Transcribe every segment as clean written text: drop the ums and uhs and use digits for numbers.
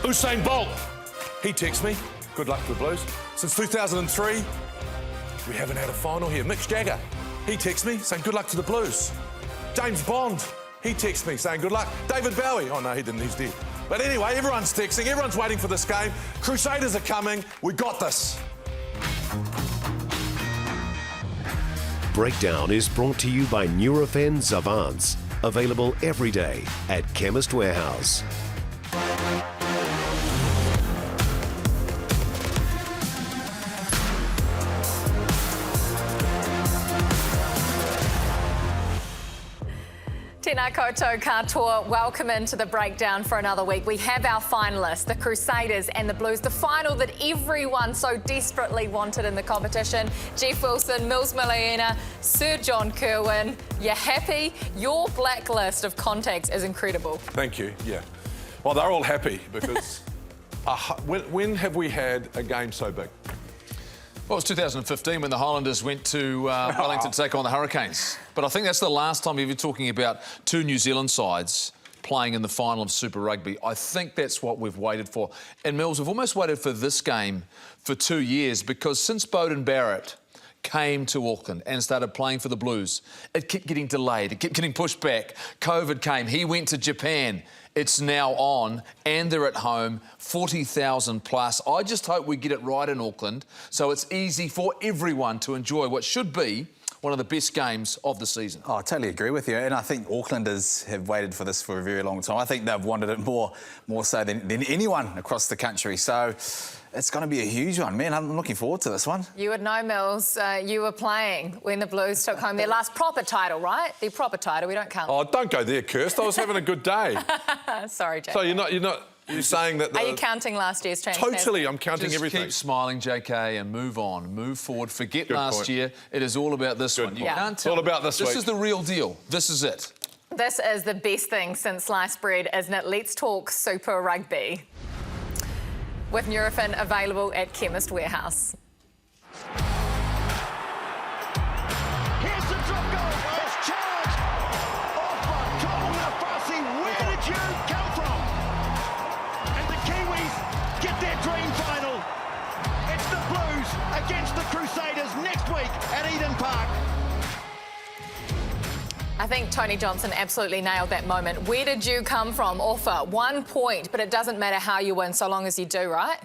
Usain Bolt, he texts me, good luck to the Blues. Since 2003, we haven't had a final here. Mick Jagger, he texts me saying good luck to the Blues. James Bond, he texts me saying good luck. David Bowie, oh no, he didn't, he's dead. But anyway, everyone's texting, everyone's waiting for this game. Crusaders are coming, we got this. Breakdown is brought to you by Nurofen Zavance. Available every day at Chemist Warehouse. Tēnā koutou katoa, welcome into the breakdown for another week. We have our finalists, the Crusaders and the Blues, the final that everyone so desperately wanted in the competition. Jeff Wilson, Mills Malaena, Sir John Kerwin. You happy? Your blacklist of contacts is incredible. Thank you, yeah. Well, they're all happy because when have we had a game so big? Well, it was 2015 when the Highlanders went to Wellington to take on the Hurricanes. But I think that's the last time you're talking about two New Zealand sides playing in the final of Super Rugby. I think that's what we've waited for. And Mills, we've almost waited for this game for 2 years because since Beauden Barrett came to Auckland and started playing for the Blues, it kept getting delayed, it kept getting pushed back. COVID came, he went to Japan. It's now on, and they're at home, 40,000 plus. I just hope we get it right in Auckland so it's easy for everyone to enjoy what should be one of the best games of the season. Oh, I totally agree with you, and I think Aucklanders have waited for this for a very long time. I think they've wanted it more so than anyone across the country. So it's going to be a huge one, man. I'm looking forward to this one. You would know, Mills, you were playing when the Blues took home their last proper title, right? Their proper title, we don't count. Oh, don't go there, Kirst. I was having a good day. Sorry, JK. So you're saying that... Are you counting last year's transfer? Totally, I'm counting Just everything. Keep smiling, JK, and move on, move forward. Forget Good last point. year. It is all about this one. You can't tell. It's all about this week. This is the real deal. This is it. This is the best thing since sliced bread, isn't it? Let's talk Super Rugby. With Nurofen available at Chemist Warehouse. Here's the drop goal. It's charged. Offer, Colin Fussy. Where did you come from? And the Kiwis get their dream final. It's the Blues against the Crusaders next week at Eden Park. I think Tony Johnson absolutely nailed that moment. Where did you come from? Offer 1 point, but it doesn't matter how you win so long as you do, right?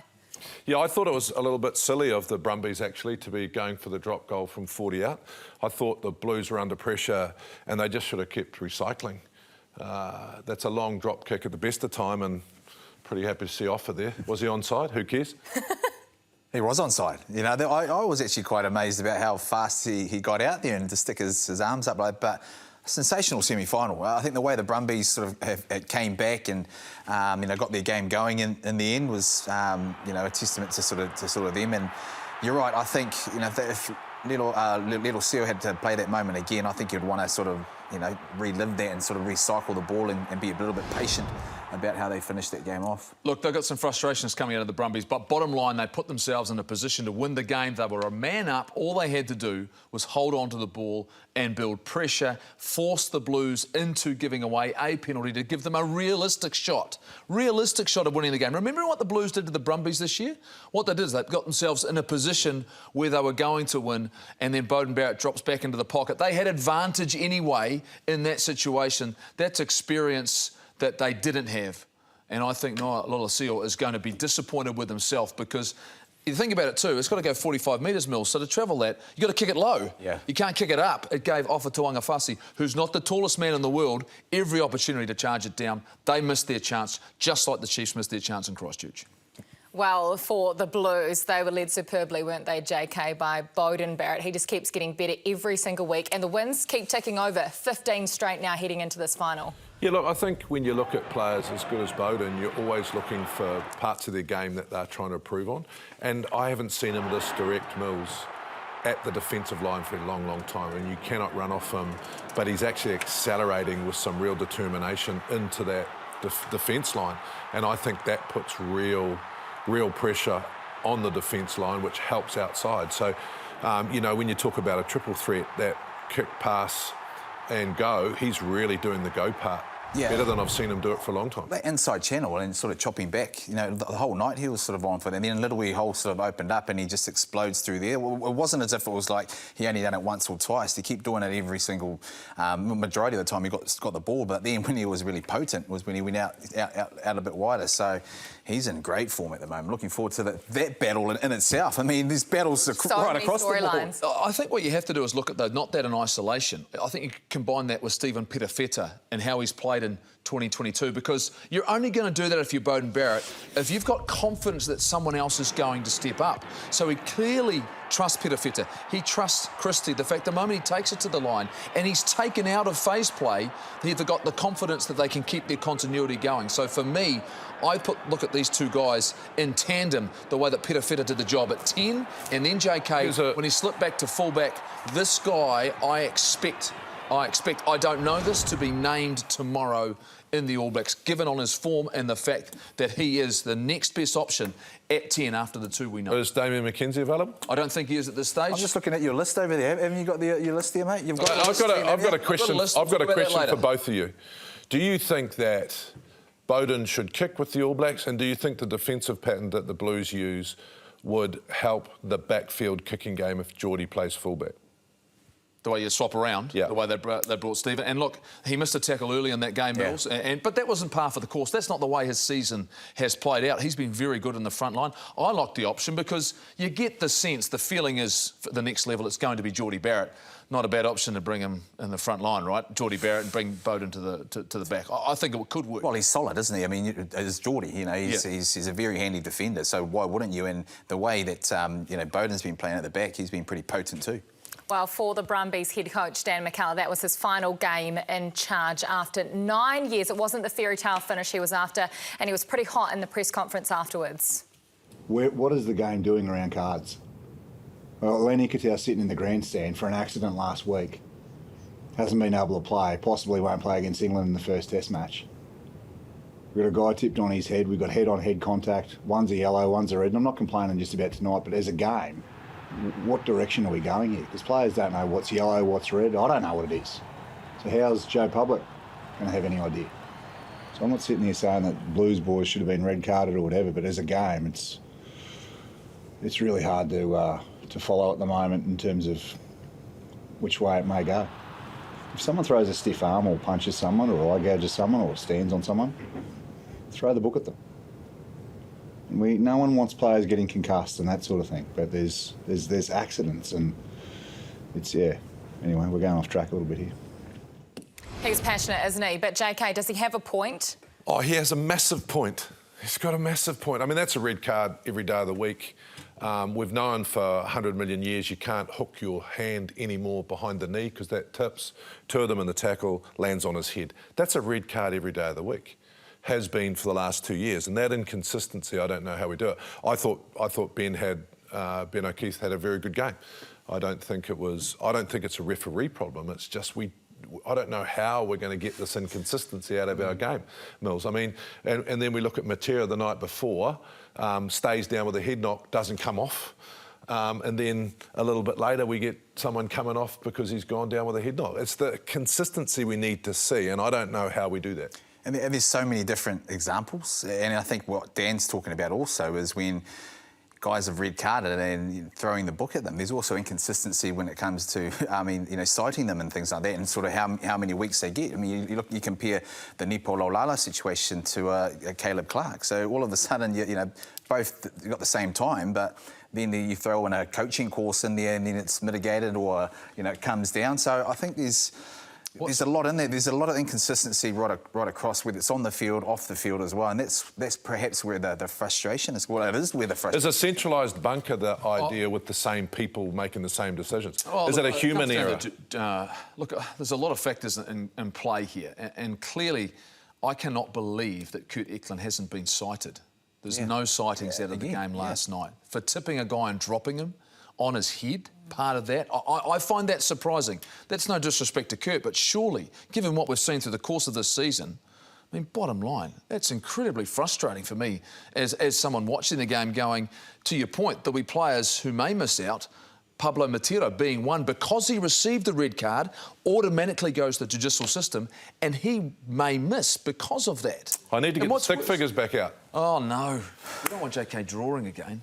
Yeah, I thought it was a little bit silly of the Brumbies, actually, to be going for the drop goal from 40 out. I thought the Blues were under pressure and they just should have kept recycling. That's a long drop kick at the best of time and pretty happy to see Offer there. Was he onside? Who cares? He was onside. You know, I was actually quite amazed about how fast he got out there and to stick his arms up like that. But sensational semi-final. I think the way the Brumbies sort of came back and got their game going in the end was a testament to sort of them. And you're right. I think if little Seal had to play that moment again, I think he'd want to sort of relive that and sort of recycle the ball and be a little bit patient about how they finished that game off. Look, they've got some frustrations coming out of the Brumbies, but bottom line, they put themselves in a position to win the game. They were a man up. All they had to do was hold on to the ball and build pressure, force the Blues into giving away a penalty to give them a realistic shot of winning the game. Remember what the Blues did to the Brumbies this year? What they did is they got themselves in a position where they were going to win, and then Beauden Barrett drops back into the pocket. They had advantage anyway in that situation. That's experience that they didn't have. And I think Noah Lolosio is going to be disappointed with himself because you think about it too, it's got to go 45 metres, Mills, so to travel that, you've got to kick it low. Yeah. You can't kick it up. It gave Offa Tuangafasi, who's not the tallest man in the world, every opportunity to charge it down. They missed their chance, just like the Chiefs missed their chance in Christchurch. Well, for the Blues, they were led superbly, weren't they, JK, by Beauden Barrett. He just keeps getting better every single week, and the wins keep ticking over. 15 straight now heading into this final. Yeah, look, I think when you look at players as good as Beauden, you're always looking for parts of their game that they're trying to improve on. And I haven't seen him this direct, Mills, at the defensive line for a long, long time, and you cannot run off him. But he's actually accelerating with some real determination into that defence line. And I think that puts real pressure on the defence line, which helps outside. So, when you talk about a triple threat, that kick, pass and go, he's really doing the go part better than I've seen him do it for a long time. That inside channel and sort of chopping back, you know, the whole night he was sort of on for it. And then a little wee hole sort of opened up and he just explodes through there. Well, it wasn't as if it was like he only done it once or twice. He kept doing it every single, majority of the time he got the ball. But then when he was really potent was when he went out a bit wider. So he's in great form at the moment. Looking forward to that battle in itself. I mean, these battles are right across the board. I think what you have to do is look at not that in isolation. I think you combine that with Stephen Petafeta and how he's played in 2022, because you're only going to do that if you're Beauden Barrett if you've got confidence that someone else is going to step up. So he clearly trusts Petafeta. He trusts Christie. The fact the moment he takes it to the line and he's taken out of phase play, they've got the confidence that they can keep their continuity going. So for me, I look at these two guys in tandem, the way that Petafeta did the job at 10, and then JK, when he slipped back to fullback, this guy, I expect, I don't know this, to be named tomorrow in the All Blacks, given on his form and the fact that he is the next best option at 10 after the two we know. Is Damien McKenzie available? I don't think he is at this stage. I'm just looking at your list over there. Haven't you got your list there, mate? I've got a question for both of you. Do you think that Beauden should kick with the All Blacks, and do you think the defensive pattern that the Blues use would help the backfield kicking game if Geordie plays fullback? The way you swap around, the way they brought Stephen. And look, he missed a tackle early in that game, Mills, but that wasn't par for the course. That's not the way his season has played out. He's been very good in the front line. I like the option because you get the sense, the feeling is for the next level it's going to be Geordie Barrett. Not a bad option to bring him in the front line, right? Geordie Barrett and bring Beauden to the back. I think it could work. Well, he's solid, isn't he? I mean, as Geordie, you know, he's a very handy defender. So why wouldn't you? And the way that you know, Beauden's been playing at the back, he's been pretty potent too. Well, for the Brumbies head coach, Dan McCullough, that was his final game in charge after 9 years. It wasn't the fairy tale finish he was after, and he was pretty hot in the press conference afterwards. What is the game doing around cards? Well, Lenny Katau sitting in the grandstand for an accident last week. Hasn't been able to play, possibly won't play against England in the first test match. We've got a guy tipped on his head, we've got head-on-head contact. One's a yellow, one's a red, and I'm not complaining just about tonight, but as a game, what direction are we going here? Because players don't know what's yellow, what's red. I don't know what it is. So how's Joe Public going to have any idea? So I'm not sitting here saying that Blues boys should have been red carded or whatever, but as a game, it's really hard to follow at the moment in terms of which way it may go. If someone throws a stiff arm or punches someone or eye gouges someone or stands on someone, throw the book at them. No one wants players getting concussed and that sort of thing, but there's accidents and anyway, we're going off track a little bit here. He's passionate, isn't he? But JK, does he have a point? Oh, he has a massive point. He's got a massive point. I mean, that's a red card every day of the week. We've known for 100 million years you can't hook your hand anymore behind the knee because that tips. Two of them in the tackle, lands on his head. That's a red card every day of the week. Has been for the last 2 years, and that inconsistency, I don't know how we do it. I thought Ben O'Keefe had a very good game. I don't think it's a referee problem. It's just I don't know how we're going to get this inconsistency out of our game, Mills. I mean, and then we look at Matera the night before, stays down with a head knock, doesn't come off. And then a little bit later we get someone coming off because he's gone down with a head knock. It's the consistency we need to see, and I don't know how we do that. And there's so many different examples, and I think what Dan's talking about also is when guys have red carded and throwing the book at them. There's also inconsistency when it comes to, citing them and things like that, and sort of how many weeks they get. I mean, you compare the Nipo Lolala situation to Caleb Clark. So all of a sudden, both got the same time, but then you throw in a coaching course in there, and then it's mitigated or it comes down. So I think there's a lot in there. There's a lot of inconsistency right across, whether it's on the field, off the field as well, and that's perhaps where the frustration is. Well, it is where the frustration is. Is a centralised bunker the idea with the same people making the same decisions? Is it a human error? Look, there's a lot of factors in play here, and clearly I cannot believe that Kurt Eklund hasn't been cited. There's no sightings out of the game last night. For tipping a guy and dropping him on his head, part of that, I find that surprising. That's no disrespect to Kurt, but surely, given what we've seen through the course of this season, I mean, bottom line, that's incredibly frustrating for me as someone watching the game going, to your point, there'll be players who may miss out. Pablo Matero being one, because he received the red card, automatically goes to the judicial system, and he may miss because of that. I need to get the stick figures back out. Oh, no. We don't want JK drawing again.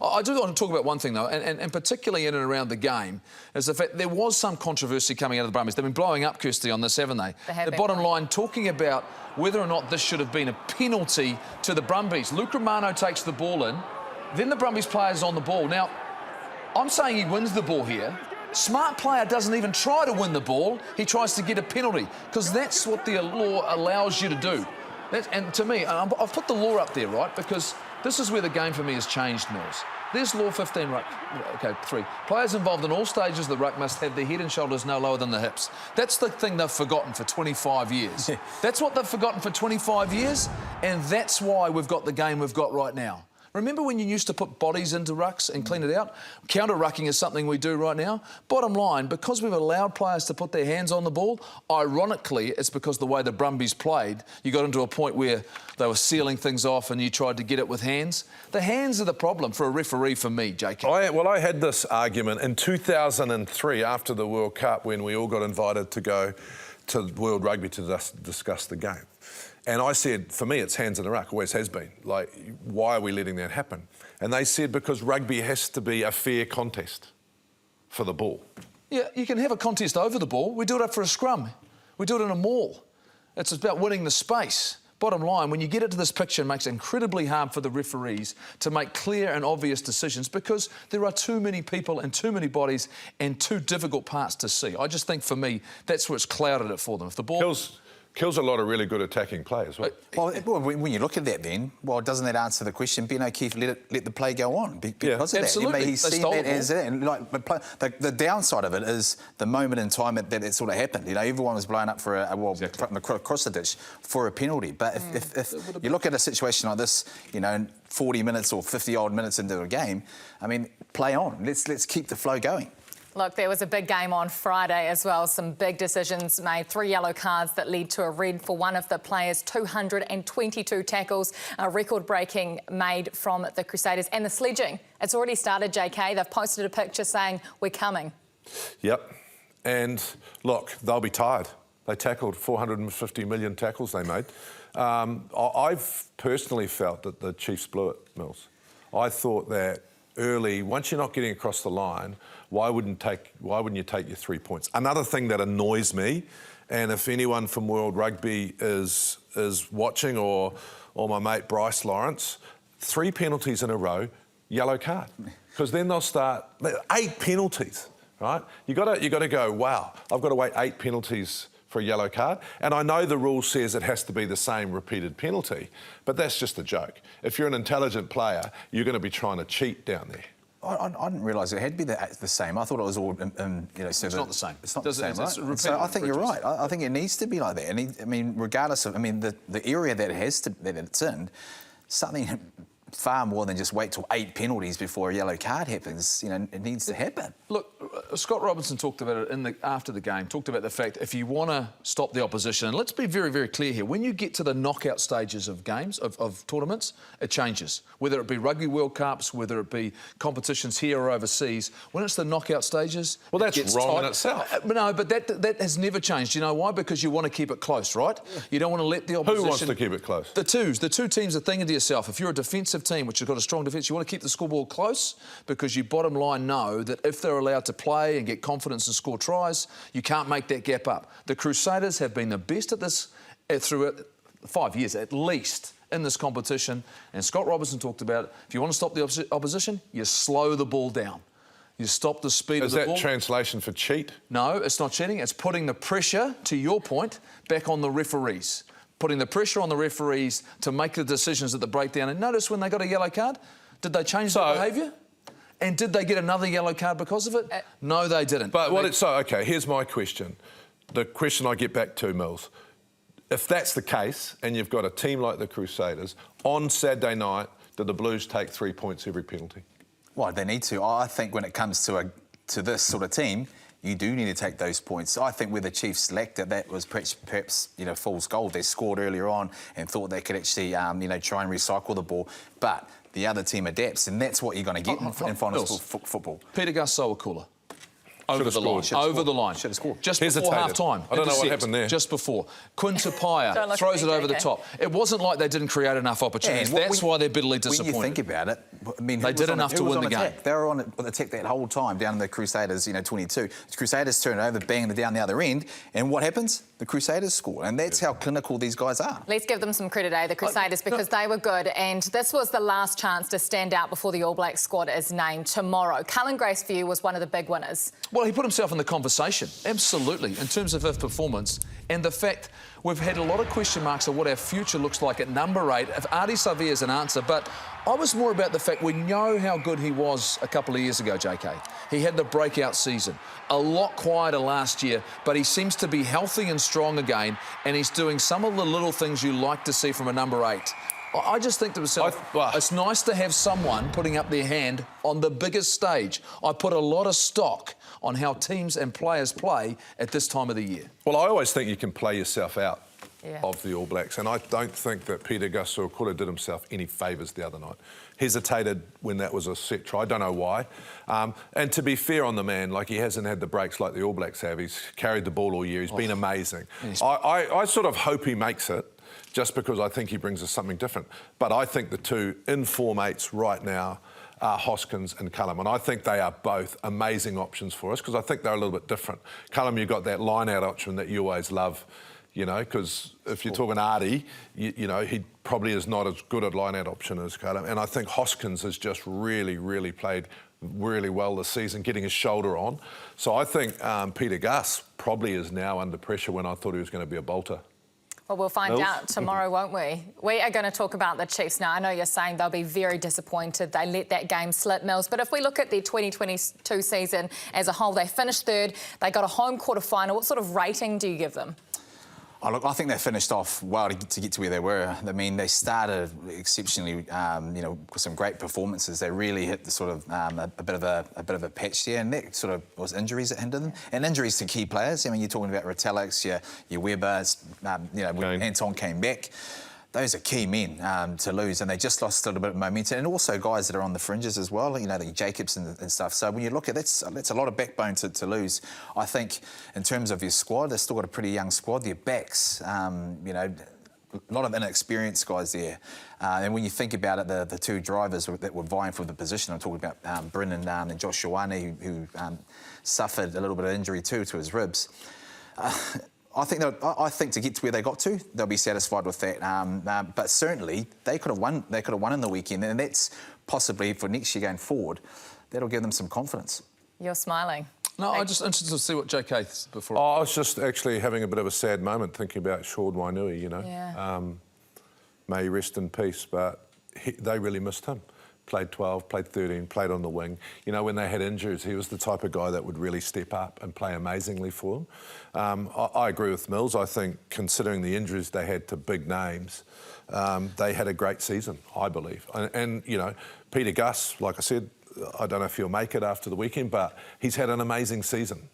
I do want to talk about one thing, though, and particularly in and around the game, is the fact there was some controversy coming out of the Brumbies. They've been blowing up, Kirsty, on this, haven't they? The bottom line, talking about whether or not this should have been a penalty to the Brumbies. Luke Romano takes the ball in, then the Brumbies player's on the ball. Now, I'm saying he wins the ball here. Smart player doesn't even try to win the ball. He tries to get a penalty, because that's what the law allows you to do. And to me, I've put the law up there, right, because this is where the game for me has changed, Mills. There's law 15, OK, 3. Players involved in all stages of the ruck must have their head and shoulders no lower than the hips. That's the thing they've forgotten for 25 years. That's what they've forgotten for 25 years, and that's why we've got the game we've got right now. Remember when you used to put bodies into rucks and clean it out? Counter-rucking is something we do right now. Bottom line, because we've allowed players to put their hands on the ball, ironically, it's because the way the Brumbies played, you got into a point where they were sealing things off and you tried to get it with hands. The hands are the problem for a referee for me, JK. I had this argument in 2003 after the World Cup when we all got invited to go to World Rugby to discuss the game. And I said, for me, it's hands in the ruck, always has been. Like, why are we letting that happen? And they said, because rugby has to be a fair contest for the ball. Yeah, you can have a contest over the ball. We do it up for a scrum. We do it in a maul. It's about winning the space. Bottom line, when you get into this picture, it makes it incredibly hard for the referees to make clear and obvious decisions, because there are too many people and too many bodies and too difficult parts to see. I just think, for me, that's what's clouded it for them. If the ball... Kills a lot of really good attacking players. Right? Well, when you look at that, then, well, doesn't that answer the question? Ben O'Keefe let the play go on because of absolutely. that. He's seen that as it, and like the downside of it is the moment in time that it sort of happened. You know, everyone was blown up for from across the ditch for a penalty. But if you look at a situation like this, you know, 40 minutes or 50-odd minutes into a game, I mean, play on. Let's keep the flow going. Look, there was a big game on Friday as well. Some big decisions made. 3 yellow cards that led to a red for one of the players. 222 tackles, a record-breaking made from the Crusaders. And the sledging, it's already started, JK. They've posted a picture saying, we're coming. Yep. And look, they'll be tired. They tackled 450 million tackles they made. I've personally felt that the Chiefs blew it, Mills. I thought that early, once you're not getting across the line, why wouldn't you take your 3 points? Another thing that annoys me, and if anyone from World Rugby is watching, or my mate Bryce Lawrence, 3 penalties in a row, yellow card, because then they'll start 8 penalties, right? You got to go, wow, I've got to wait 8 penalties for a yellow card. And I know the rule says it has to be the same repeated penalty, but that's just a joke. If you're an intelligent player, you're going to be trying to cheat down there. I didn't realise it had to be the same. I thought it was all, you know... It's not the same. It's not the same, right? So I think you're right. I think it needs to be like that. And I mean, regardless of... I mean, the area that it's in, something far more than just wait till 8 penalties before a yellow card happens. You know, it needs to happen. Look, Scott Robertson talked about it after the game, talked about the fact if you want to stop the opposition, and let's be very, very clear here, when you get to the knockout stages of games, of tournaments, it changes. Whether it be Rugby World Cups, whether it be competitions here or overseas, when it's the knockout stages... Well, that's wrong in itself. No, but that has never changed. You know why? Because you want to keep it close, right? Yeah. You don't want to let the opposition... Who wants to keep it close? The two teams are thinking to yourself, if you're a defensive team which has got a strong defence, you want to keep the scoreboard close, because you bottom line know that if they're allowed to play and get confidence and score tries, you can't make that gap up. The Crusaders have been the best at this through 5 years at least in this competition, and Scott Robertson talked about it. If you want to stop the opposition, you slow the ball down. You stop the speed of the ball. Is that translation for cheat? No, it's not cheating. It's putting the pressure, to your point, back on the referees. Putting the pressure on the referees to make the decisions at the breakdown. And notice when they got a yellow card, did they change their behaviour? And did they get another yellow card because of it? No, they didn't. But OK, here's my question. The question I get back to, Mills. If that's the case, and you've got a team like the Crusaders, on Saturday night, do the Blues take 3 points every penalty? Well, they need to. I think when it comes to this sort of team, you do need to take those points. I think where the Chiefs lacked it, that was perhaps you know, fool's gold. They scored earlier on and thought they could actually, you know, try and recycle the ball. But the other team adapts, and that's what you're going to get in finals football. Peter Gus Sowakula. Over Should've the line. scored. Over the line. Should have scored. Just before Hesitated. half-time. I don't know what Intercept, happened there. Just before. Quinn Tupaia Don't look throws at it me, over the JK. top. It wasn't like they didn't create enough opportunities. Yeah, That's why they're bitterly disappointed. When you think about it, I mean, They did enough to win the game. They were on attack that whole time down in the Crusaders, 22. The Crusaders turn it over, bang down the other end, and what happens? The Crusaders score, and that's how clinical these guys are. Let's give them some credit, the Crusaders, because they were good, and this was the last chance to stand out before the All Black squad is named tomorrow. Cullen Grace, for you, was one of the big winners. Well, he put himself in the conversation, absolutely, in terms of his performance and the fact we've had a lot of question marks of what our future looks like at number 8. If Ardie Savea is an answer, but I was more about the fact we know how good he was a couple of years ago, JK. He had the breakout season. A lot quieter last year, but he seems to be healthy and strong again, and he's doing some of the little things you like to see from a number 8. I just think to myself, it's nice to have someone putting up their hand on the biggest stage. I put a lot of stock on how teams and players play at this time of the year. Well, I always think you can play yourself out Yeah. of the All Blacks, and I don't think that Peter Gus Sowakula did himself any favours the other night. Hesitated when that was a set try. I don't know why. And to be fair on the man, like, he hasn't had the breaks like the All Blacks have. He's carried the ball all year. He's been amazing. I sort of hope he makes it, just because I think he brings us something different. But I think the two in-form 8s right now are Hoskins and Cullum, and I think they are both amazing options for us, because I think they're a little bit different. Cullum, you've got that line-out option that you always love, because if you're talking Ardie, he probably is not as good a line-out option as Cullum. And I think Hoskins has just really played really well this season, getting his shoulder on. So I think Peter Gus probably is now under pressure when I thought he was going to be a bolter. Well, we'll find out tomorrow, won't we? We are going to talk about the Chiefs now. I know you're saying they'll be very disappointed they let that game slip, Mills. But if we look at their 2022 season as a whole, they finished 3rd. They got a home quarter-final. What sort of rating do you give them? Oh, look, I think they finished off well to get to where they were. I mean, they started exceptionally, with some great performances. They really hit the sort of a bit of a patch there, and that sort of was injuries that hindered them, and injuries to key players. I mean, you're talking about Retalix, your Weber, when Anton came back. Those are key men to lose, and they just lost a little bit of momentum. And also guys that are on the fringes as well, the Jacobs and stuff. So when you look at that's a lot of backbone to lose. I think in terms of your squad, they've still got a pretty young squad. Their backs, a lot of inexperienced guys there. And when you think about it, the two drivers that were vying for the position, I'm talking about Bryn and Josh Ioane, who suffered a little bit of injury too to his ribs. I think to get to where they got to, they'll be satisfied with that. But certainly they could have won. They could have won in the weekend, and that's possibly for next year going forward. That'll give them some confidence. You're smiling. No, I'm just interested to see what JK thinks before. I was just actually having a bit of a sad moment thinking about Sean Wainui. Yeah. May he rest in peace, but they really missed him. Played 12, played 13, played on the wing. When they had injuries, he was the type of guy that would really step up and play amazingly for them. I agree with Mills. I think, considering the injuries they had to big names, they had a great season, I believe. And Peter Gus, like I said, I don't know if he'll make it after the weekend, but he's had an amazing season.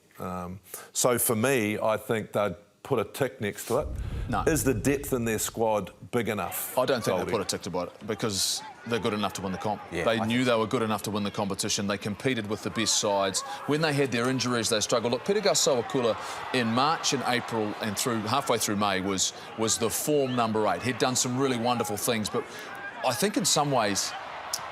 So for me, I think they'd put a tick next to it. No. Is the depth in their squad big enough? I don't think they'll put a tick to it, because they're good enough to win the comp. Yeah, they knew they were good enough to win the competition. They competed with the best sides. When they had their injuries, they struggled. Look, Peter Gus Sowakula in March and April and halfway through May was the form number 8. He'd done some really wonderful things, but I think in some ways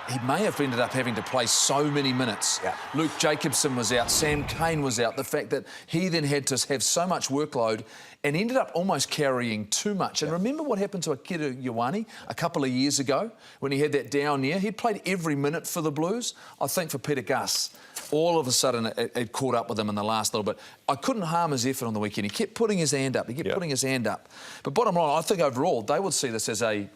he may have ended up having to play so many minutes. Yeah. Luke Jacobson was out, Sam Cane was out. The fact that he then had to have so much workload and ended up almost carrying too much. And remember what happened to Akira Ioane a couple of years ago when he had that down year? He'd played every minute for the Blues. I think for Peter Gus, all of a sudden it caught up with him in the last little bit. I couldn't harm his effort on the weekend. He kept putting his hand up. But bottom line, I think overall they would see this as a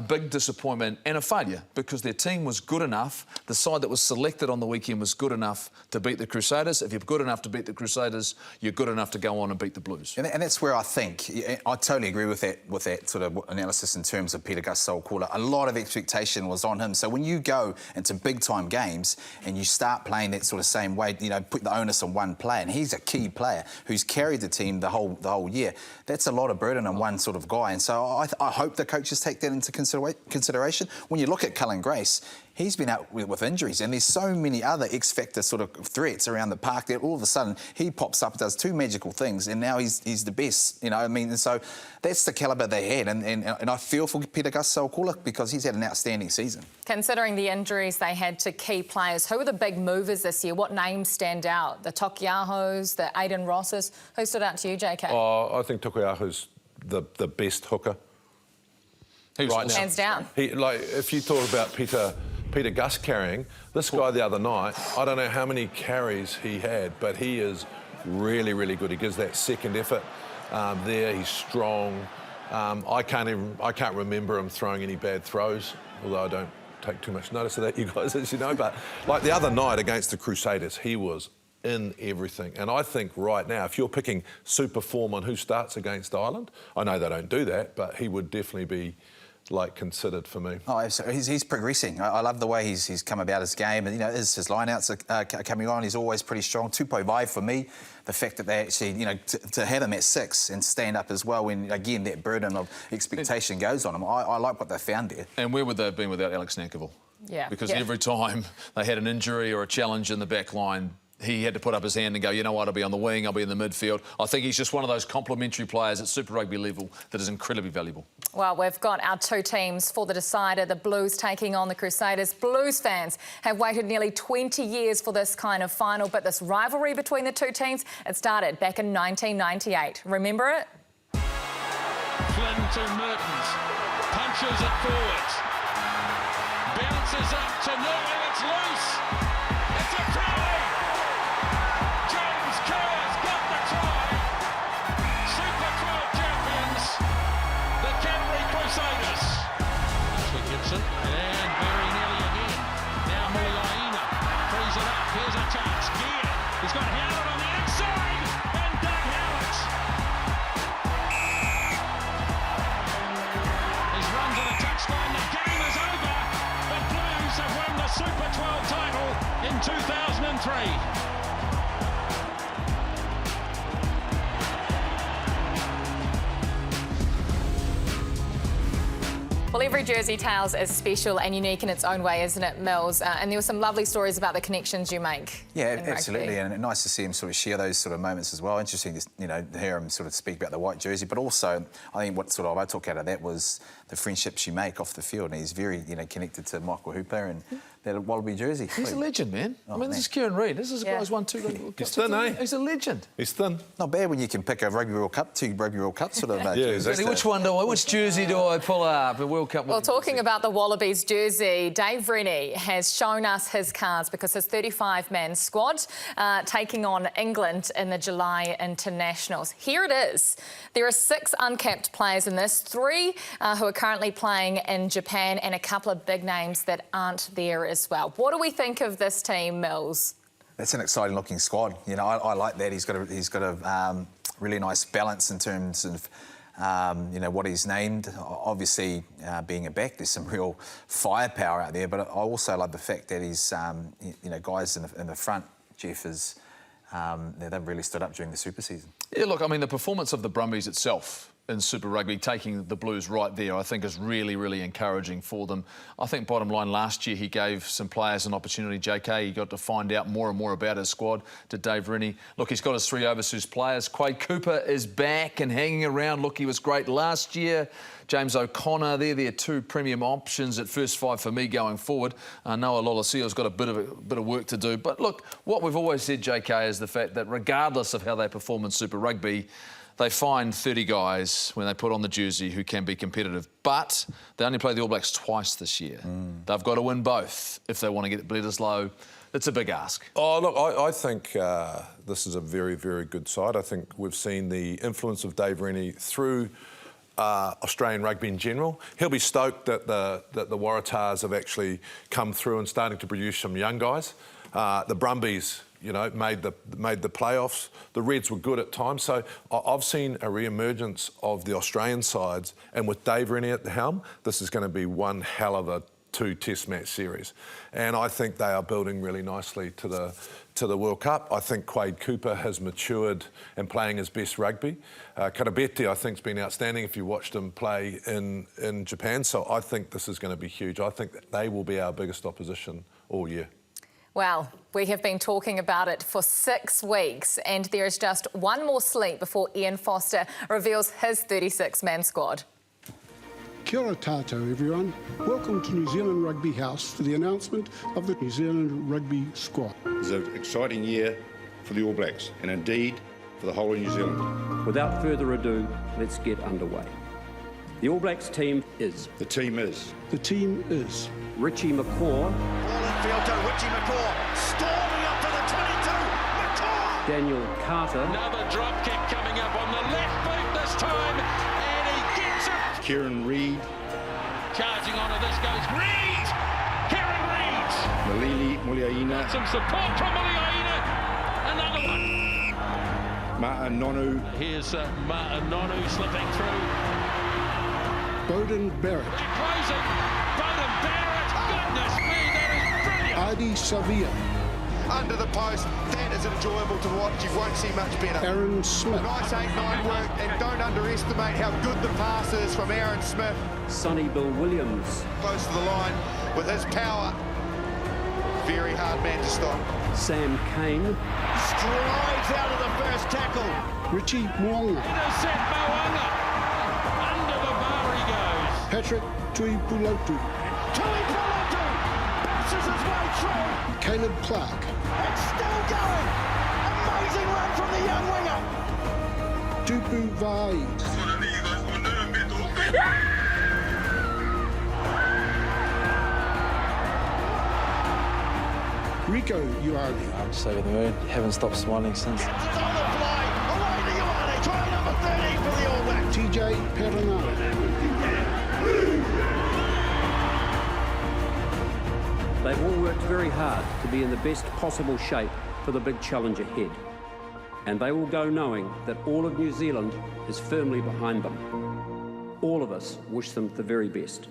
big disappointment and a failure, because their team was good enough. The side that was selected on the weekend was good enough to beat the Crusaders. If you're good enough to beat the Crusaders, you're good enough to go on and beat the Blues. And that's where I think I totally agree with that sort of analysis in terms of Peter Gus Sowakula. A lot of expectation was on him. So when you go into big time games and you start playing that sort of same way, put the onus on one player, and he's a key player who's carried the team the whole year. That's a lot of burden on one sort of guy. And so I hope the coaches take that into into consideration. When you look at Cullen Grace, he's been out with injuries, and there's so many other X-factor sort of threats around the park that all of a sudden he pops up, does two magical things, and now he's the best, you know. I mean, and so that's the calibre they had, and I feel for Peter Gus-Salkola because he's had an outstanding season. Considering the injuries they had to key players, who were the big movers this year? What names stand out? The Tokiahos, the Aiden Rosses? Who stood out to you, JK? Oh, I think Tokiaho's the best hooker. He was right now. Hands down. If you talk about Peter Gus carrying, this guy the other night, I don't know how many carries he had, but he is really, really good. He gives that second effort there. He's strong. I can't remember him throwing any bad throws, although I don't take too much notice of that, you guys, as you know. But like the other night against the Crusaders, he was in everything. And I think right now, if you're picking super form on who starts against Ireland, I know they don't do that, but he would definitely be considered for me. Oh, absolutely. He's progressing. I love the way he's come about his game, and his line-outs are coming on. He's always pretty strong. Tupou Vai for me, the fact that they actually, to have him at 6 and stand up as well when again that burden of expectation goes on him. I like what they found there. And where would they have been without Alex Nankerville? Yeah. Because every time they had an injury or a challenge in the back line, he had to put up his hand and go, you know what, I'll be on the wing, I'll be in the midfield. I think he's just one of those complementary players at Super Rugby level that is incredibly valuable. Well, we've got our two teams for the decider, the Blues taking on the Crusaders. Blues fans have waited nearly 20 years for this kind of final, but this rivalry between the two teams, it started back in 1998. Remember it? Flynn to Mertens, punches it forwards, bounces up to Noel, it's loose, it's a try! James Kerr's got the try! Super 12 champions, the Canterbury Crusaders. Gibson, and very nearly again. Now Muliaina frees it up, here's a chance, Gear, he's got Howard on the inside, and Doug Howard. His runs on a touchline, the game is over. The Blues have won the Super 12 title in 2003. Well, every Jersey Tales is special and unique in its own way, isn't it, Mills? And there were some lovely stories about the connections you make. Yeah, absolutely, and nice to see him sort of share those sort of moments as well. Interesting to hear him sort of speak about the white jersey, but also I think what sort of I took out of that was the friendships you make off the field. And he's very connected to Michael Hooper and that Wallaby jersey. He's a legend, man. Oh, I mean, this is Kieran Reid. This is a guy who's won 2 Rugby He's thin, eh? He's a legend. He's thin. Not bad when you can pick a Rugby World Cup, 2 Rugby World Cup sort of yeah, jerseys. exactly. Which jersey do I pull up? The World Cup. Well, talking about the Wallabies jersey, Dave Rennie has shown us his cards because his 35-man squad taking on England in the July internationals. Here it is. There are 6 uncapped players in this, 3 who are currently playing in Japan, and a couple of big names that aren't there as well. What do we think of this team, Mills? That's an exciting looking squad. I like that. He's got a really nice balance in terms of what he's named. Obviously, being a back, there's some real firepower out there. But I also like the fact that he's guys in the front. Jeff is they've really stood up during the Super season. Yeah, look, I mean, the performance of the Brumbies itself in Super Rugby, taking the Blues right there, I think is really, really encouraging for them. I think bottom line, last year he gave some players an opportunity. JK, he got to find out more and more about his squad. To Dave Rennie, look, he's got his 3 overseas players. Quade Cooper is back and hanging around. Look, he was great last year. James O'Connor, they're 2 premium options at first 5 for me going forward. Noah Lolasio's got a bit of work to do. But look, what we've always said, JK, is the fact that regardless of how they perform in Super Rugby, they find 30 guys when they put on the jersey who can be competitive. But they only play the All Blacks twice this year. They've got to win both if they want to get Bledisloe. It's a big ask. Oh, look, I think this is a very, very good side. I think we've seen the influence of Dave Rennie through Australian rugby in general. He'll be stoked that the Waratahs have actually come through and starting to produce some young guys. The Brumbies, made the playoffs. The Reds were good at times. So I've seen a re-emergence of the Australian sides, and with Dave Rennie at the helm, this is going to be one hell of a 2 Test match series, and I think they are building really nicely to the World Cup. I think Quade Cooper has matured and playing his best rugby. Karabete, I think, has been outstanding if you watched him play in Japan. So I think this is going to be huge. I think that they will be our biggest opposition all year. Well, we have been talking about it for 6 weeks, and there is just one more sleep before Ian Foster reveals his 36-man squad. Kia ora tātou, everyone. Welcome to New Zealand Rugby House for the announcement of the New Zealand Rugby squad. It's an exciting year for the All Blacks, and indeed for the whole of New Zealand. Without further ado, let's get underway. The All Blacks team is... The team is... The team is... Richie McCaw. Ball infield to Richie McCaw. Storming up to the 22. McCaw! Daniel Carter. Another drop kick coming up on the left boot this time, and he gets it. Kieran Reid. Charging onto this goes Reid! Kieran Reid! Malili Muliaina. Some support from Muliaina. Another one. Ma'anonu. Here's Ma'anonu slipping through. Bowden Barrett. He plays it. Bowden Barrett. Goodness me, that is brilliant. Adi Savia. Under the post. That is enjoyable to watch. You won't see much better. Aaron Smith. Nice 8-9 work, and don't underestimate how good the pass is from Aaron Smith. Sonny Bill Williams. Close to the line with his power. Very hard man to stop. Sam Kane. Strides out of the first tackle. Richie Moonga. Intercept Moanga. Under the bar he goes. Patrick Tuipulotu. Tui Pulotu bashes his way through. Caleb Clark. It's still going. Amazing run from the young winger. Tupu Vai. Rico Ioane. I'm just over the moon. Haven't stopped smiling since. Gets it on the fly. Away to Ioane. Try number 13 for the All Blacks. TJ Perenara. They've all worked very hard to be in the best possible shape for the big challenge ahead. And they will go knowing that all of New Zealand is firmly behind them. All of us wish them the very best.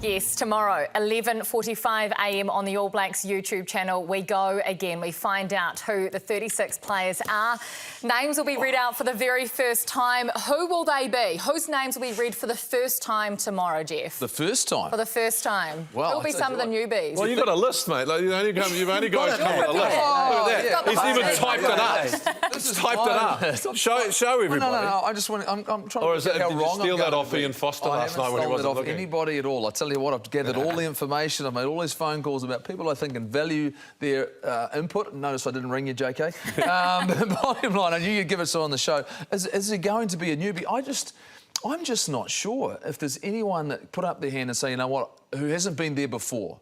Yes, tomorrow, 11:45 a.m. on the All Blacks YouTube channel, we go again. We find out who the 36 players are. Names will be read out for the very first time. Who will they be? Whose names will be read for the first time tomorrow, Jeff? The first time? For the first time. Well, who will be some of the newbies? Well, you've got a list, mate. Like, you've only guys come with a list. Oh, Look at that. yeah. He's even typed it up. This is typed it up. Show everybody. No. I just want. I'm trying Or to is work it, out how did you wrong steal I'm that going off to be. Ian Foster last night when he wasn't off looking? anybody at all. I tell you what, I've gathered all the information. I've made all these phone calls about people I think can value their input. Notice I didn't ring you, JK. The bottom line, I knew you'd give it so on the show. Is there going to be a newbie? I'm just not sure if there's anyone that put up their hand and say, you know what, who hasn't been there before,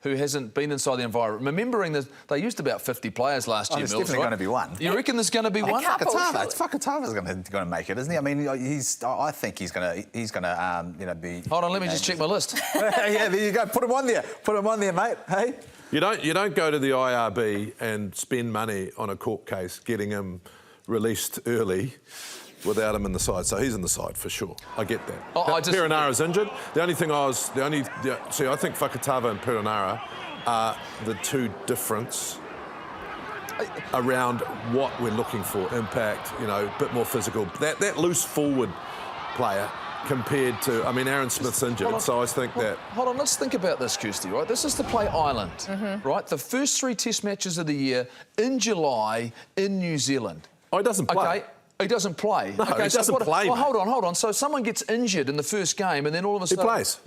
who hasn't been inside the environment. Remembering that they used about 50 players last year, There's Mills, definitely right? going to be one. You reckon there's going to be one? Fakatava's going to make it, isn't he? I mean, I think he's going to be. Hold on, let me just check my list. Yeah, there you go. Put him on there. Put him on there, mate. Hey. You don't go to the IRB and spend money on a court case getting him released early without him in the side. So he's in the side for sure. I get that. Perenara's injured. I think Fakatava and Perenara are the two difference around what we're looking for. Impact, a bit more physical. That loose forward player compared to, Aaron Smith's injured, so I think that... Hold on, let's think about this, Kirsty, right? This is to play Ireland, right? The first 3 Test matches of the year in July in New Zealand. Oh, he doesn't play. Okay. He doesn't play. No, he doesn't play. Well, hold on. So someone gets injured in the first game, and then all of a sudden he plays.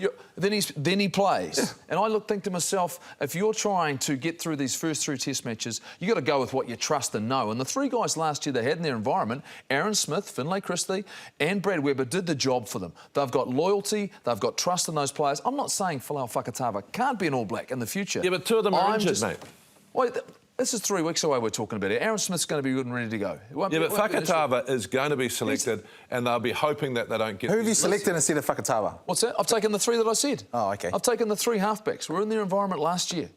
Then he plays. Yeah. And I think to myself, if you're trying to get through these first 3 Test matches, you got to go with what you trust and know. And the 3 guys last year they had in their environment, Aaron Smith, Finlay Christie, and Brad Weber, did the job for them. They've got loyalty. They've got trust in those players. I'm not saying Folau Fakatava can't be an All Black in the future. Yeah, but 2 of them are injured, mate. Wait. This is 3 weeks away we're talking about it. Aaron Smith's going to be good and ready to go. But Fakatava is going to be selected, and they'll be hoping that they don't get... Who have you selected instead of Fakatava? What's that? I've taken the 3 that I said. Oh, OK. I've taken the 3 halfbacks. We're in their environment last year.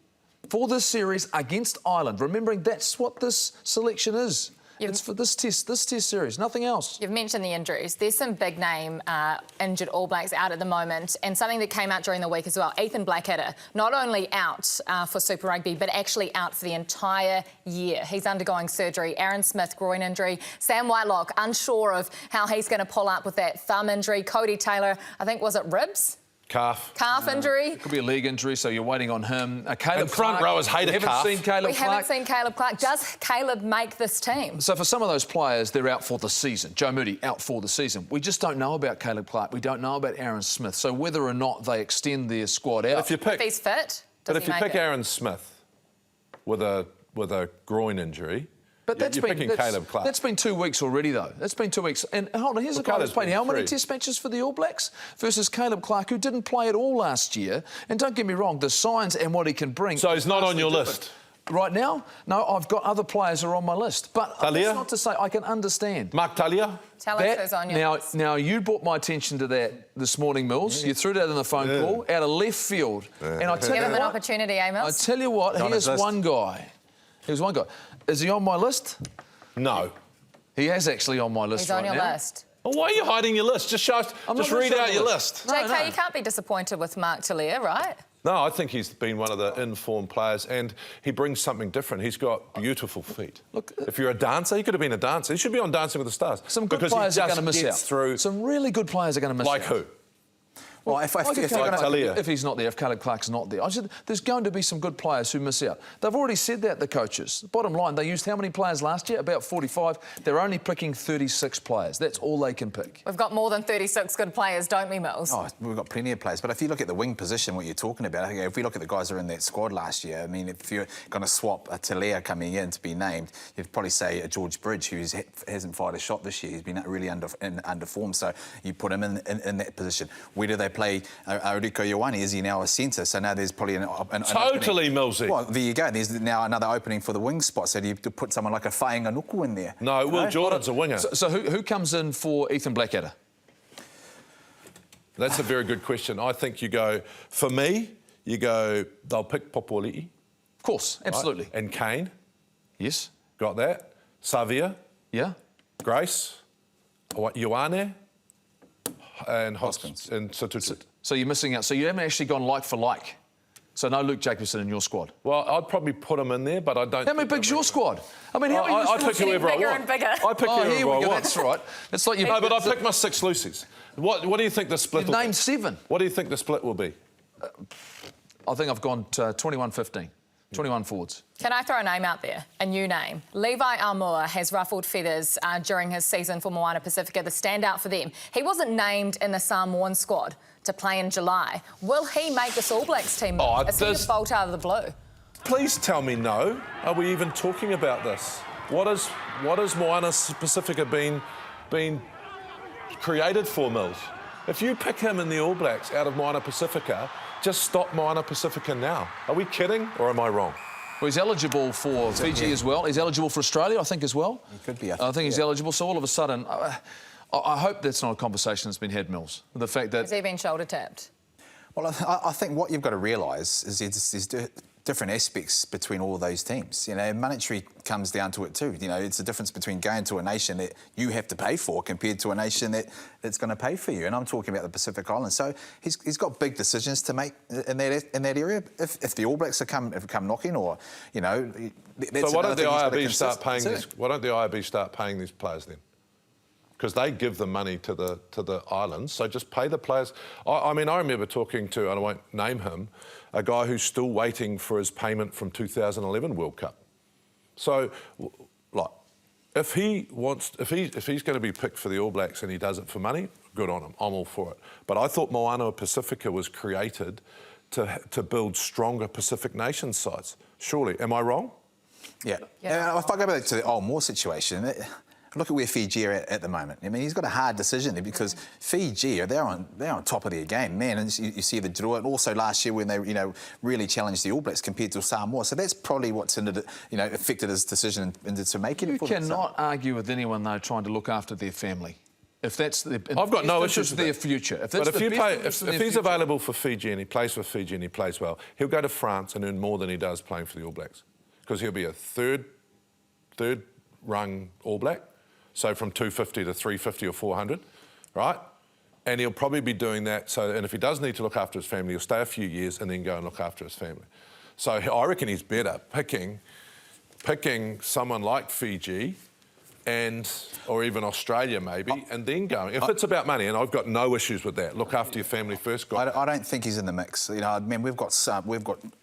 For this series against Ireland, remembering that's what this selection is. It's for this test series, nothing else. You've mentioned the injuries. There's some big name injured All Blacks out at the moment, and something that came out during the week as well. Ethan Blackadder, not only out for Super Rugby, but actually out for the entire year. He's undergoing surgery. Aaron Smith, groin injury. Sam Whitelock, unsure of how he's going to pull up with that thumb injury. Cody Taylor, I think, was it ribs? Calf injury. It could be a leg injury, so you're waiting on him. Caleb and front Clark, rowers hate a calf. We haven't seen Caleb Clark. Does Caleb make this team? So for some of those players, they're out for the season. Joe Moody, out for the season. We just don't know about Caleb Clark. We don't know about Aaron Smith. So whether or not they extend their squad out... If he's fit, but if you pick Aaron Smith with a groin injury... But you're picking Caleb Clark. That's been 2 weeks already, though. That's been 2 weeks. And hold on, here's a guy who's played how many test matches for the All Blacks versus Caleb Clark, who didn't play at all last year. And don't get me wrong, the signs and what he can bring... So he's not on your list? Right now? No, I've got other players who are on my list. But that's not to say I can understand. Mark Talia? Tell us who's on your list. Now, you brought my attention to that this morning, Mills. You threw that in the phone call, out of left field. And I tell Give you him what, an opportunity, eh, Mills? I tell you what, here's one guy. Here's one guy. Is he on my list? No. He is actually on my list right now. He's on your list. Well, why are you hiding your list? Just show us. Just read out your list. JK, you can't be disappointed with Mark Talia, right? No, I think he's been one of the informed players, and he brings something different. He's got beautiful feet. Look, if you're a dancer, he could have been a dancer. He should be on Dancing with the Stars. Some good players are going to miss out. Through some really good players are going to miss out. Like who? Well, if he's not there, if Caleb Clark's not there, there's going to be some good players who miss out. They've already said that, the coaches. Bottom line, they used how many players last year? About 45. They're only picking 36 players. That's all they can pick. We've got more than 36 good players, don't we, Mills? Oh, we've got plenty of players. But if you look at the wing position, what you're talking about, if we look at the guys who are in that squad last year, I mean, if you're going to swap a Talia coming in to be named, you'd probably say a George Bridge, who hasn't fired a shot this year. He's been really under form, so you put him in that position. Where do they play? Rico Ioane, is he now a centre? So now there's probably an totally Millsy. Well, there you go. There's now another opening for the wing spot. So do you put someone like a Whainganuku in there? No, Will Jordan's a winger. So who comes in for Ethan Blackadder? That's a very good question. I think you go, for me, they'll pick Popoli. Of course, absolutely. Right? And Kane. Yes. Got that. Savia. Yeah. Grace. Ioane. And Hoskins and Satutut. So you're missing out. So you haven't actually gone like for like. So no Luke Jacobson in your squad. Well, I'd probably put him in there, but I don't. How many big's your squad? I mean, how I pick whoever I want. I pick whoever I want. That's right. It's like you. No, but I pick my 6 Lucies. What do you think the split? You've named 7. What do you think the split will be? I think I've gone 21-15. 21 forwards. Can I throw a name out there? A new name. Levi Aumua has ruffled feathers during his season for Moana Pacifica, the standout for them. He wasn't named in the Samoan squad to play in July. Will he make this All Blacks team? Is he a bolt out of the blue? Please tell me no. Are we even talking about this? What has Moana Pacifica been created for, Mills? If you pick him in the All Blacks out of Moana Pacifica, just stop Moana Pacifica now. Are we kidding or am I wrong? Well, he's eligible for Fiji as well. He's eligible for Australia, I think, as well. He could be. I think he's eligible. So all of a sudden, I hope that's not a conversation that's been had, Mills. The fact that... Has he been shoulder tapped? Well, I think what you've got to realise is there's different aspects between all of those teams. You know, monetary comes down to it too. You know, it's the difference between going to a nation that you have to pay for compared to a nation that's going to pay for you. And I'm talking about the Pacific Islands. So he's got big decisions to make in that area. If the All Blacks have come knocking, or you know, that's so why don't the IRB start paying these? Why don't the IRB start paying these players then? Because they give the money to the islands, so just pay the players. I mean, I remember talking to, and I won't name him, a guy who's still waiting for his payment from 2011 World Cup. So, like, if he's going to be picked for the All Blacks and he does it for money, good on him. I'm all for it. But I thought Moana Pacifica was created to build stronger Pacific nation sides. Surely, am I wrong? Yeah. If I go back to the Aumua situation. Look at where Fiji are at the moment. I mean, he's got a hard decision there because Fiji, they're on top of their game, man. And you see the draw, and also last year when they, really challenged the All Blacks compared to Samoa. So that's probably what's affected his decision into making it. You cannot argue with anyone though trying to look after their family. If that's I've got no issues with their future. But if he's available for Fiji and he plays for Fiji and he plays well, he'll go to France and earn more than he does playing for the All Blacks because he'll be a third rung All Black, so from 250 to 350 or 400, right? And he'll probably be doing that. So, and if he does need to look after his family, he'll stay a few years and then go and look after his family. So I reckon he's better picking someone like Fiji or even Australia maybe, and then going. If it's about money, and I've got no issues with that, look after your family first. I don't think he's in the mix. You know, man, we've got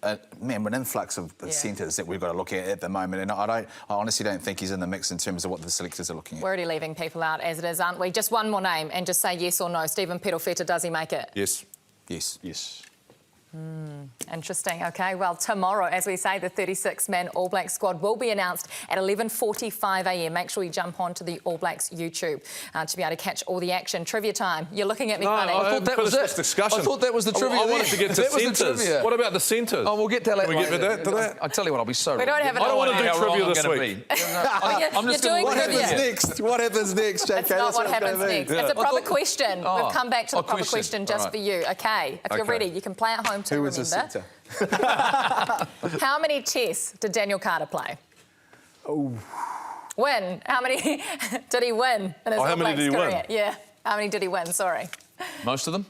an influx of centres that we've got to look at the moment, and I honestly don't think he's in the mix in terms of what the selectors are looking at. We're already leaving people out as it is, aren't we? Just one more name, and just say yes or no. Stephen Perofeta, does he make it? Yes. Yes. Yes. Interesting. OK, well, tomorrow, as we say, the 36-man All Blacks squad will be announced at 11:45 a.m. Make sure you jump onto the All Blacks YouTube to be able to catch all the action. Trivia time. You're looking at me funny. I thought that was it. Discussion. I thought that was the trivia. I wanted to get to centres. What about the centres? Oh, we'll get to that later. Can we get to that? I tell you what, I'll be so We don't have I don't want to do trivia this week. I'm just doing What trivia. happens next? What happens next, JK? It's not what happens next. It's a proper question. Oh. We've come back to the proper question. question just All right. for you. OK, if you're ready, you can play at home too, Who was the remember. centre? How many tests did Daniel Carter play? Oh. Win. How many did he win in his how All many Blacks did he win? career? Yeah. How many did he win? Sorry. Most of them.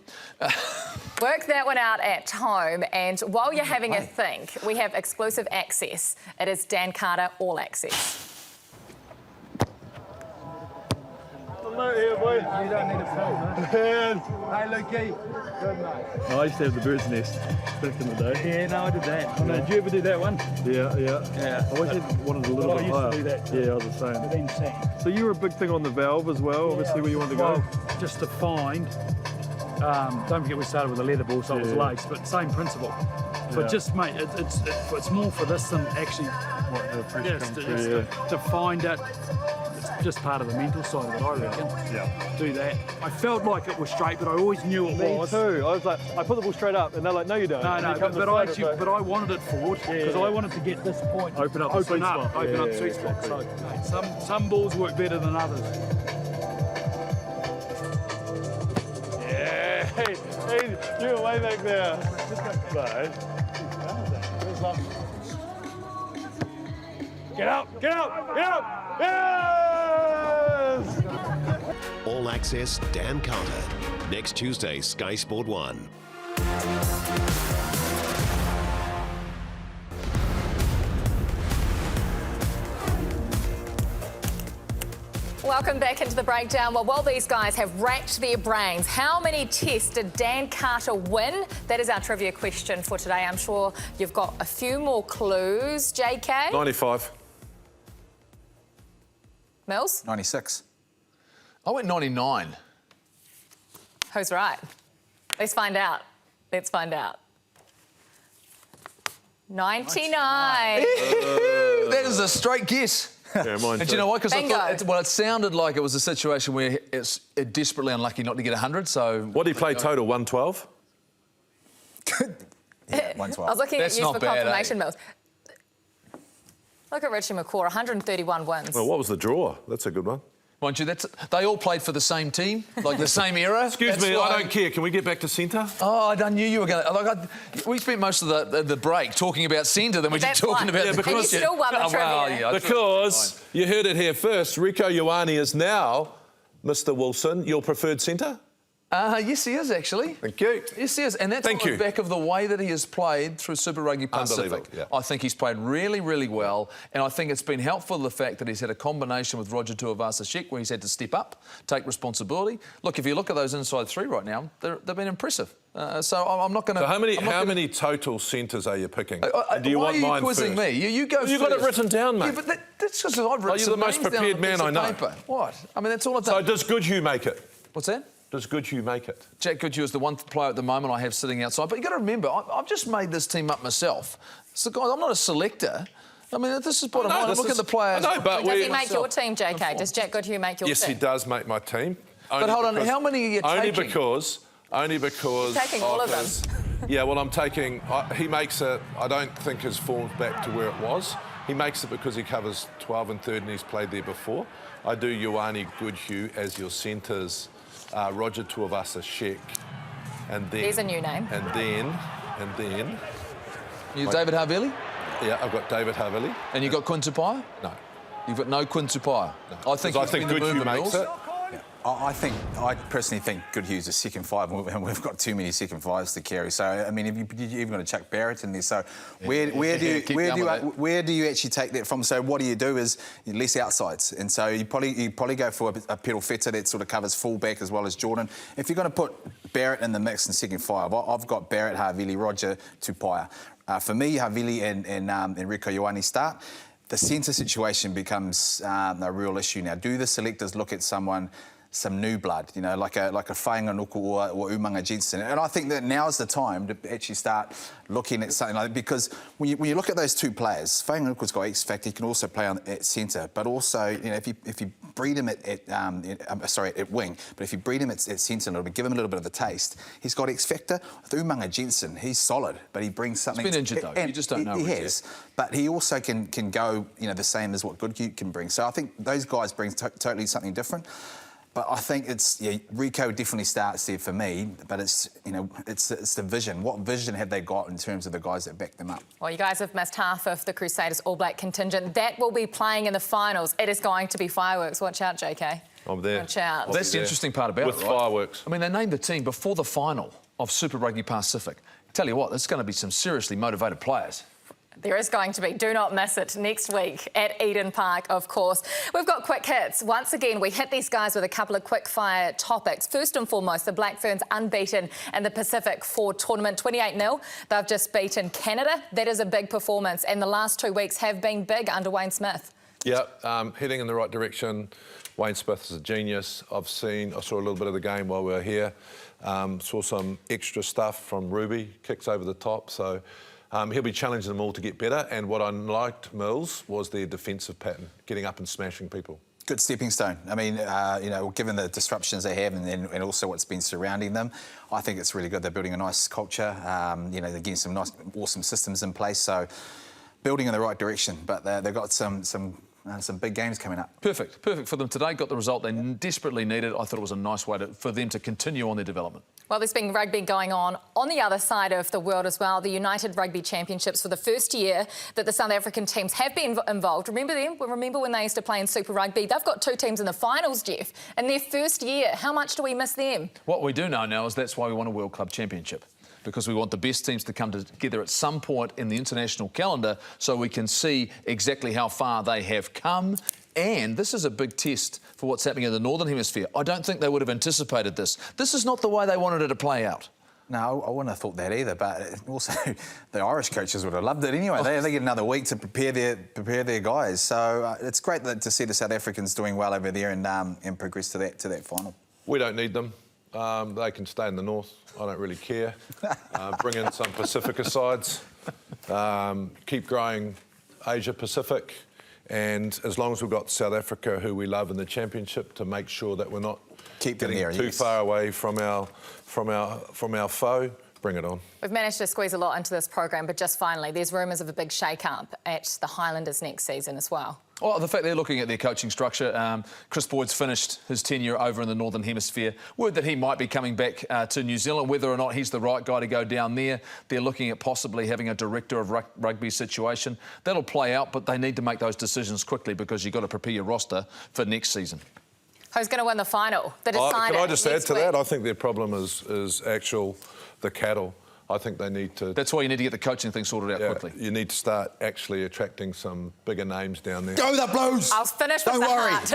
Work that one out at home, and while you're having a think, we have exclusive access. It is Dan Carter All Access. Here, boys. You don't need a phone, Hey, Lukey. Good night. I used to have the bird's nest back in the day. Yeah, no, I did that. No, did you ever do that one? Yeah. I always wanted a little bit higher. I used to do that too. Yeah, I was the same. But then so you were a big thing on the valve as well, obviously, where you wanted to go? Just to find, don't forget we started with a leather ball, so it was lace, but same principle. But just, mate, it's more for this than actually What the fish comes through, to find it. It's just part of the mental side of it, I reckon. Yeah. Do that. I felt like it was straight, but I always knew it was. Me too. I was like, I put the ball straight up, and they're like, no, you don't. No, but I wanted it forward because I wanted to get this point. Open up the sweet spot. Open up the sweet spot. So, mate, some balls work better than others. Yeah. Hey, you were way back there. No. Get up! Get up! Get up! Yes! All Access Dan Carter. Next Tuesday, Sky Sport 1. Welcome back into the breakdown. Well, while these guys have racked their brains, how many tests did Dan Carter win? That is our trivia question for today. I'm sure you've got a few more clues. JK? 95. Mills? 96. I went 99. Who's right? Let's find out. Let's find out. 99. That is a straight guess. Yeah, mine And do too. you know what? Because Bingo. it sounded like it was a situation where it's desperately unlucky not to get 100. So What did he play total? 112? Yeah, I 112. was looking That's at you not for bad, confirmation, Mills. Look at Richie McCaw, 131 wins. Well, what was the draw? That's a good one. mind you, they all played for the same team, like the same era. Excuse me, I don't care. Can we get back to centre? Oh, I knew you were going to... we spent most of the break talking about centre, then we're just talking about... Yeah, And you still won the trivia. Well, yeah, Because you heard it here first, Rieko Ioane is now, Mr Wilson, your preferred centre? Yes, he is, actually. Thank you. Yes, he is. And that's on the back of the way that he has played through Super Rugby Pacific. Yeah. I think he's played really, really well. And I think it's been helpful, the fact that he's had a combination with Roger Tuivasa-Sheck, where he's had to step up, take responsibility. Look, if you look at those inside three right now, they've been impressive. So I'm not going to... So how many total centres are you picking? Do you why want are you mine quizzing first? me? You go You've got it written down, mate. Yeah, but that's because I've written Are you the most prepared man I know? What? I mean, that's all I've done. So does Goodhue make it? What's that? Does Goodhue make it? Jack Goodhue is the one player at the moment I have sitting outside. But you've got to remember, I've just made this team up myself. So, guys, I'm not a selector. I mean, this is bottom line. I'm looking at the players. I know, but does he make your team, JK? Does Jack Goodhue make your team? Yes, he does make my team. But hold on, how many are you taking? Only because... You're taking all of them. Yeah, well, I'm taking... he makes it... I don't think his form's back to where it was. He makes it because he covers 12 and 3rd and he's played there before. I do Ioane Goodhue as your centres, Roger Tuivasa-Sheck, and then... There's a new name. And then... You David Havili? Yeah, I've got David Havili. And you got Quinn Tupaia? No. You've got no Quinn Tupaia. No. I think Goodhue makes it. I personally think Goodhue's a second five, and we've got too many second fives to carry. So I mean, you're even going to chuck Barrett in there. So where do you actually take that from? So what do you do is less outsides, and so you probably go for a pedal fitter that sort of covers fullback as well as Jordan. If you're going to put Barrett in the mix in second five, I've got Barrett, Havili, Roger, Tupaia. For me, Havili and Rieko Ioane start. The centre situation becomes a real issue now. Do the selectors look at some new blood, you know, like a Whainganuku or Umanga Jensen? And I think that now's the time to actually start looking at something like that, because when you look at those two players, Whainganuku's got X factor. He can also play at centre, but also, you know, if you breed him at wing, but if you breed him at centre a little bit, give him a little bit of the taste, he's got X factor. With Umanga Jensen, he's solid, but he brings something. He's been injured though. You just don't know. He has, but he also can go, you know, the same as what Goodhue can bring. So I think those guys bring totally something different. But I think it's Rieko definitely starts there for me. But it's the vision. What vision have they got in terms of the guys that back them up? Well, you guys have missed half of the Crusaders All Black contingent. That will be playing in the finals. It is going to be fireworks. Watch out, JK. I'm there. Watch out. That's the interesting part about it, with fireworks. I mean, they named the team before the final of Super Rugby Pacific. Tell you what, there's going to be some seriously motivated players. There is going to be. Do not miss it next week at Eden Park, of course. We've got quick hits. Once again, we hit these guys with a couple of quick-fire topics. First and foremost, the Black Ferns unbeaten in the Pacific 4 tournament, 28-0. They've just beaten Canada. That is a big performance, and the last 2 weeks have been big under Wayne Smith. Yeah, heading in the right direction. Wayne Smith is a genius. I saw a little bit of the game while we were here. Saw some extra stuff from Ruby, kicks over the top, so... he'll be challenging them all to get better, and what I liked, Mills, was their defensive pattern, getting up and smashing people. Good stepping stone. I mean, you know, given the disruptions they have and also what's been surrounding them, I think it's really good. They're building a nice culture. You know, they're getting some nice, awesome systems in place, so building in the right direction. But they've got some big games coming up. Perfect for them today. Got the result they desperately needed. I thought it was a nice way for them to continue on their development. Well, there's been rugby going on the other side of the world as well. The United Rugby Championships for the first year that the South African teams have been involved. Remember them? Remember when they used to play in Super Rugby? They've got 2 teams in the finals, Jeff, in their first year. How much do we miss them? What we do know now is that's why we want a World Club Championship, because we want the best teams to come together at some point in the international calendar so we can see exactly how far they have come. And this is a big test for what's happening in the Northern Hemisphere. I don't think they would have anticipated this. This is not the way they wanted it to play out. No, I wouldn't have thought that either, but also the Irish coaches would have loved it anyway. They get another week to prepare their guys. So it's great to see the South Africans doing well over there and progress to that final. We don't need them. They can stay in the north. I don't really care. Bring in some Pacifica sides. Keep growing Asia Pacific. And as long as we've got South Africa, who we love in the championship, to make sure that we're not getting too far away from our foe, bring it on. We've managed to squeeze a lot into this program, but just finally, there's rumours of a big shake-up at the Highlanders next season as well. Well, the fact they're looking at their coaching structure, Chris Boyd's finished his tenure over in the Northern Hemisphere. Word that he might be coming back to New Zealand. Whether or not he's the right guy to go down there, they're looking at possibly having a director of rugby situation. That'll play out, but they need to make those decisions quickly because you've got to prepare your roster for next season. Who's going to win the final? The decider. Can I just add to that? I think their problem is the cattle. I think they need to... That's why you need to get the coaching thing sorted out quickly. You need to start actually attracting some bigger names down there. Go the Blues! I'll finish with the heart.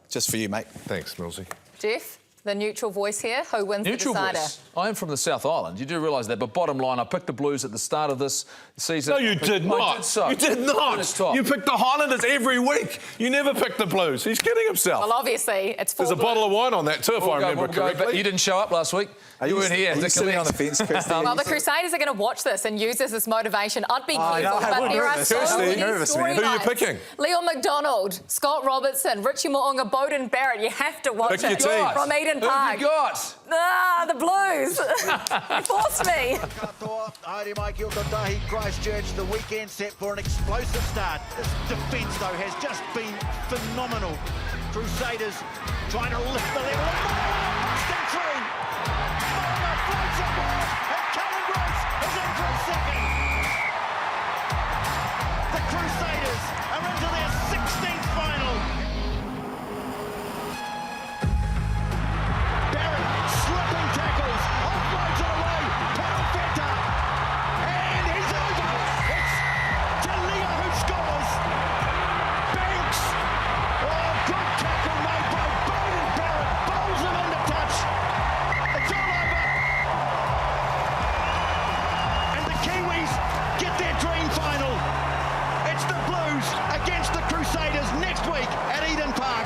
Just for you, mate. Thanks, Millsy. Jeff, the neutral voice here. Who wins the decider? Voice. I am from the South Island. You do realise that. But bottom line, I picked the Blues at the start of this season. No, you did not. I did so. You did not. You picked the Highlanders every week. You never picked the Blues. He's kidding himself. Well, obviously, it's There's a bottle of wine on that too, if I remember correctly. You didn't show up last week. You weren't here. Are you sitting on the fence, Kirsty? Well, the Crusaders are going to watch this and use this as motivation. I'd be careful, but there are so many storylines. Who are you picking? Leon McDonald, Scott Robertson, Richie Mo'unga, Bowden Barrett. You have to watch it from Eden Park. Who have you got? The Blues. You forced me. Christchurch, the weekend set for an explosive start. This defence, though, has just been phenomenal. Crusaders trying to lift the level. Through.